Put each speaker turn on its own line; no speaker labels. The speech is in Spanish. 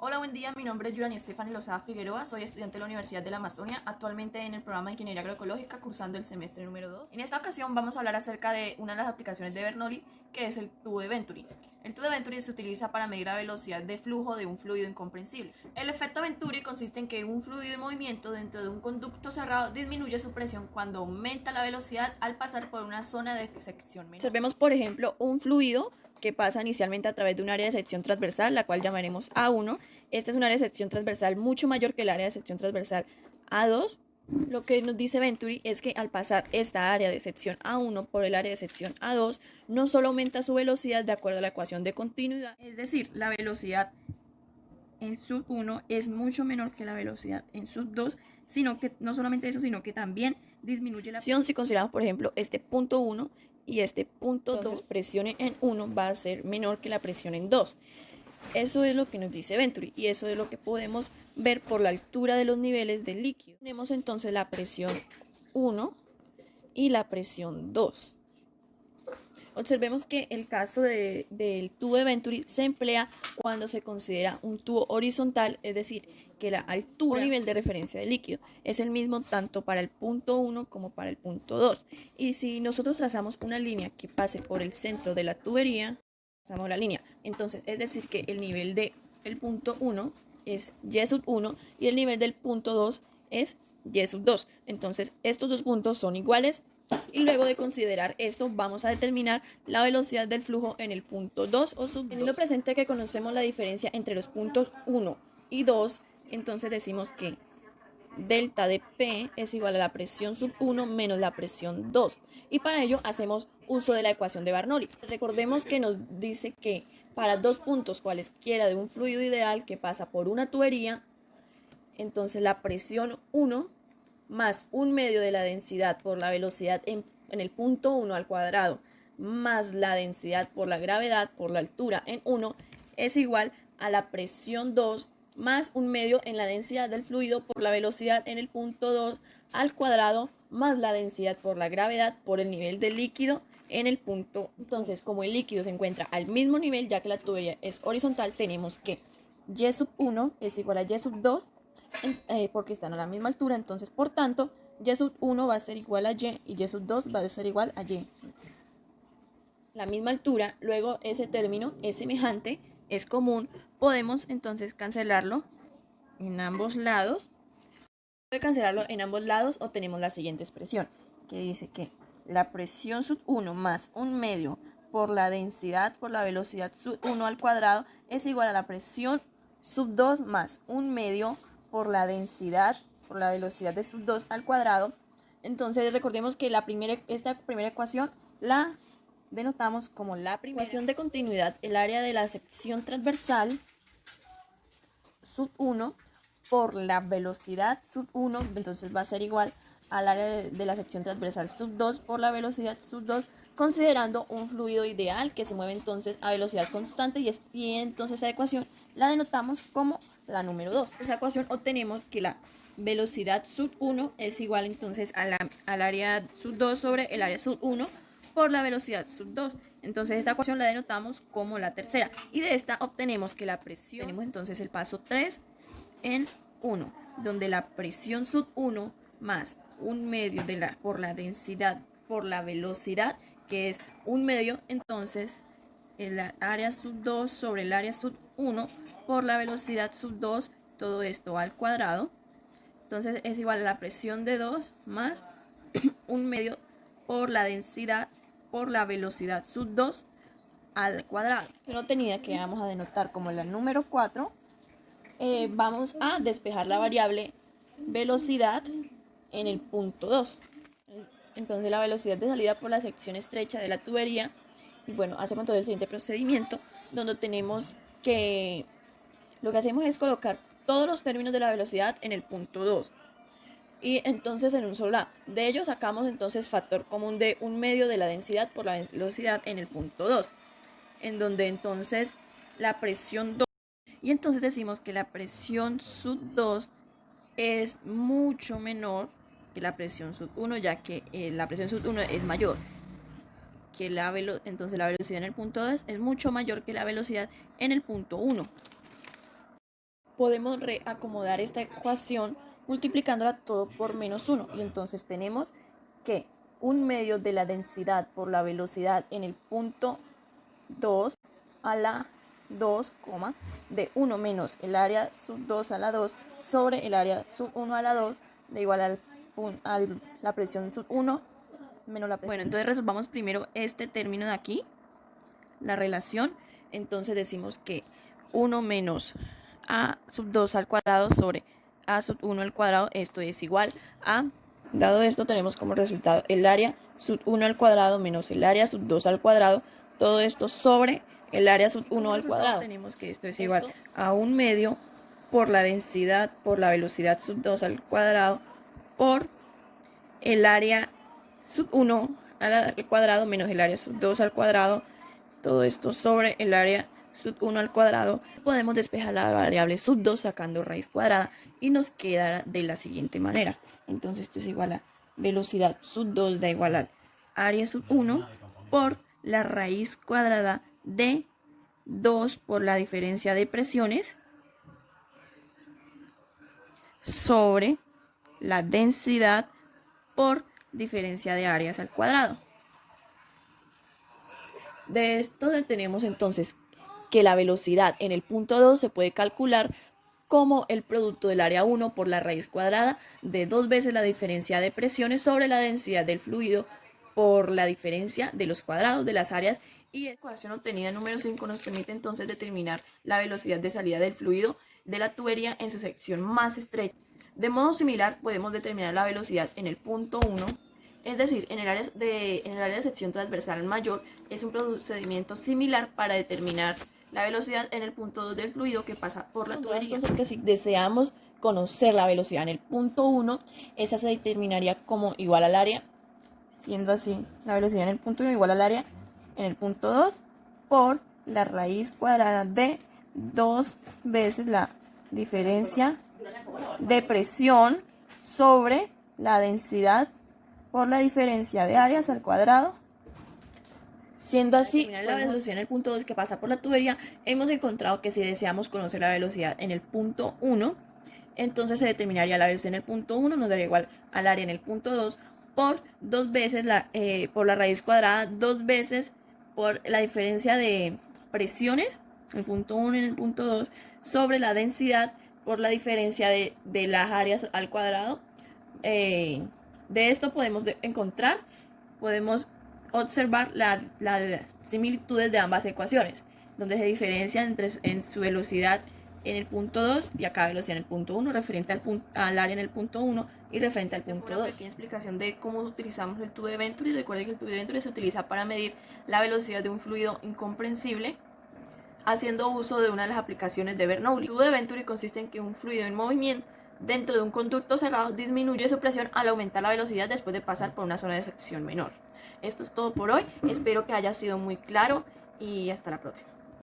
Hola, buen día. Mi nombre es Yurani Estefany Lozada Figueroa. Soy estudiante de la Universidad de la Amazonia, actualmente en el programa de Ingeniería Agroecológica, cursando el semestre número 2. En esta ocasión vamos a hablar acerca de una de las aplicaciones de Bernoulli, que es el tubo de Venturi. El tubo de Venturi se utiliza para medir la velocidad de flujo de un fluido incomprensible. El efecto Venturi consiste en que un fluido en movimiento dentro de un conducto cerrado disminuye su presión cuando aumenta la velocidad al pasar por una zona de sección menor.
Observemos, por ejemplo, un fluido que pasa inicialmente a través de un área de sección transversal, la cual llamaremos A1. Esta es un área de sección transversal mucho mayor que el área de sección transversal A2. Lo que nos dice Venturi es que al pasar esta área de sección A1 por el área de sección A2, no solo aumenta su velocidad de acuerdo a la ecuación de continuidad, es decir, la velocidad en sub 1 es mucho menor que la velocidad en sub 2, sino que no solamente eso, sino que también disminuye la presión. Si consideramos, por ejemplo, este punto 1 y este punto 2, entonces presión en 1 va a ser menor que la presión en 2. Eso es lo que nos dice Venturi y eso es lo que podemos ver por la altura de los niveles del líquido. Tenemos entonces la presión 1 y la presión 2. Observemos que el caso del tubo de Venturi se emplea cuando se considera un tubo horizontal, es decir, que la altura o nivel de referencia del líquido es el mismo tanto para el punto 1 como para el punto 2. Y si nosotros trazamos una línea que pase por el centro de la tubería, trazamos la línea. Entonces, es decir, que el nivel del punto 1 es Y sub 1 y el nivel del punto 2 es Y sub 2. Entonces, estos dos puntos son iguales. Y luego de considerar esto, vamos a determinar la velocidad del flujo en el punto 2 o sub 2. Teniendo presente que conocemos la diferencia entre los puntos 1 y 2, entonces decimos que delta de P es igual a la presión sub 1 menos la presión 2. Y para ello hacemos uso de la ecuación de Bernoulli. Recordemos que nos dice que para dos puntos cualesquiera de un fluido ideal que pasa por una tubería, entonces la presión 1 más un medio de la densidad por la velocidad en el punto 1 al cuadrado más la densidad por la gravedad por la altura en 1 es igual a la presión 2 más un medio en la densidad del fluido por la velocidad en el punto 2 al cuadrado más la densidad por la gravedad por el nivel del líquido en el punto. Entonces, como el líquido se encuentra al mismo nivel, ya que la tubería es horizontal, tenemos que Y sub 1 es igual a Y sub 2 porque están a la misma altura, entonces por tanto Y sub 1 va a ser igual a Y y Y sub 2 va a ser igual a Y. La misma altura, luego ese término es semejante, es común, podemos entonces cancelarlo en ambos lados. Puede cancelarlo en ambos lados obtenemos la siguiente expresión, que dice que la presión sub 1 más un medio por la densidad por la velocidad sub 1 al cuadrado es igual a la presión sub 2 más un medio por la densidad por la velocidad de sub 2 al cuadrado. Entonces recordemos que esta primera ecuación la denotamos como la primera ecuación de continuidad, el área de la sección transversal sub 1 por la velocidad sub 1, entonces va a ser igual al área de la sección transversal sub 2 por la velocidad sub 2, considerando un fluido ideal que se mueve entonces a velocidad constante y entonces esa ecuación la denotamos como la número 2. Esa ecuación obtenemos que la velocidad sub 1 es igual entonces al área sub 2 sobre el área sub 1 por la velocidad sub 2. Entonces esta ecuación la denotamos como la tercera y de esta obtenemos que la presión, tenemos entonces el paso 3 en 1, donde la presión sub 1 más un medio por la densidad por la velocidad, que es un medio, entonces el área sub 2 sobre el área sub 1 por la velocidad sub 2, todo esto al cuadrado. Entonces es igual a la presión de 2 más un medio por la densidad por la velocidad sub 2 al cuadrado. Una obtenida que vamos a denotar como la número 4. Vamos a despejar la variable velocidad en el punto 2. Entonces la velocidad de salida por la sección estrecha de la tubería. Y bueno, hacemos todo el siguiente procedimiento, donde tenemos que lo que hacemos es colocar todos los términos de la velocidad en el punto 2. Y entonces en un solo lado. De ello sacamos entonces factor común de un medio de la densidad por la velocidad en el punto 2. En donde entonces la presión 2. Y entonces decimos que la presión sub 2 es mucho menor que la presión sub 1, ya que la presión sub 1 es mayor que entonces la velocidad en el punto 2 es mucho mayor que la velocidad en el punto 1. podemos reacomodar esta ecuación multiplicándola todo por -1. Y entonces tenemos que 1/2 de la densidad por la velocidad en el punto 2 a la 2, de 1 menos el área sub 2 a la 2 sobre el área sub 1 a la 2 de igual a la presión sub 1 menos la presión. Bueno, entonces resolvamos primero este término de aquí, la relación. Entonces decimos que 1 menos a sub 2 al cuadrado sobre a sub 1 al cuadrado, esto es igual a, dado esto tenemos como resultado el área sub 1 al cuadrado menos el área sub 2 al cuadrado, todo esto sobre el área sub 1 al cuadrado. Tenemos que esto es igual a 1/2 por la densidad por la velocidad sub 2 al cuadrado por el área sub 1 al cuadrado menos el área sub 2 al cuadrado, todo esto sobre el área sub 1 al cuadrado. Podemos despejar la variable sub 2 sacando raíz cuadrada y nos quedará de la siguiente manera. Entonces esto es igual a velocidad sub 2 da igual al área sub 1 por la raíz cuadrada de 2 por la diferencia de presiones sobre la densidad por diferencia de áreas al cuadrado. De esto tenemos entonces que la velocidad en el punto 2 se puede calcular como el producto del área 1 por la raíz cuadrada de 2 veces la diferencia de presiones sobre la densidad del fluido por la diferencia de los cuadrados de las áreas. Y la ecuación obtenida en número 5 nos permite entonces determinar la velocidad de salida del fluido de la tubería en su sección más estrecha. De modo similar podemos determinar la velocidad en el punto 1, es decir, en el área de sección transversal mayor. Es un procedimiento similar para determinar la velocidad en el punto 2 del fluido que pasa por la tubería. Entonces que si deseamos conocer la velocidad en el punto 1, esa se determinaría como igual al área, siendo así la velocidad en el punto 1 igual al área en el punto 2 por la raíz cuadrada de 2 veces la diferencia de presión sobre la densidad por la diferencia de áreas al cuadrado. Siendo así, la velocidad en el punto 2 que pasa por la tubería, hemos encontrado que si deseamos conocer la velocidad en el punto 1, entonces se determinaría la velocidad en el punto 1, nos daría igual al área en el punto 2 por 2 veces por la raíz cuadrada, 2 veces por la diferencia de presiones, el punto 1 y en el punto 2, sobre la densidad por la diferencia de las áreas al cuadrado. De esto podemos podemos observar las similitudes de ambas ecuaciones, donde se diferencian en su velocidad en el punto 2 y acá velocidad en el punto 1, referente al área en el punto 1 y referente al punto 2. Una pequeña explicación de cómo utilizamos el tubo de Venturi. Recuerden que el tubo de Venturi se utiliza para medir la velocidad de un fluido incomprensible, haciendo uso de una de las aplicaciones de Bernoulli. El tubo de Venturi consiste en que un fluido en movimiento dentro de un conducto cerrado disminuye su presión al aumentar la velocidad después de pasar por una zona de sección menor. Esto es todo por hoy, espero que haya sido muy claro y hasta la próxima.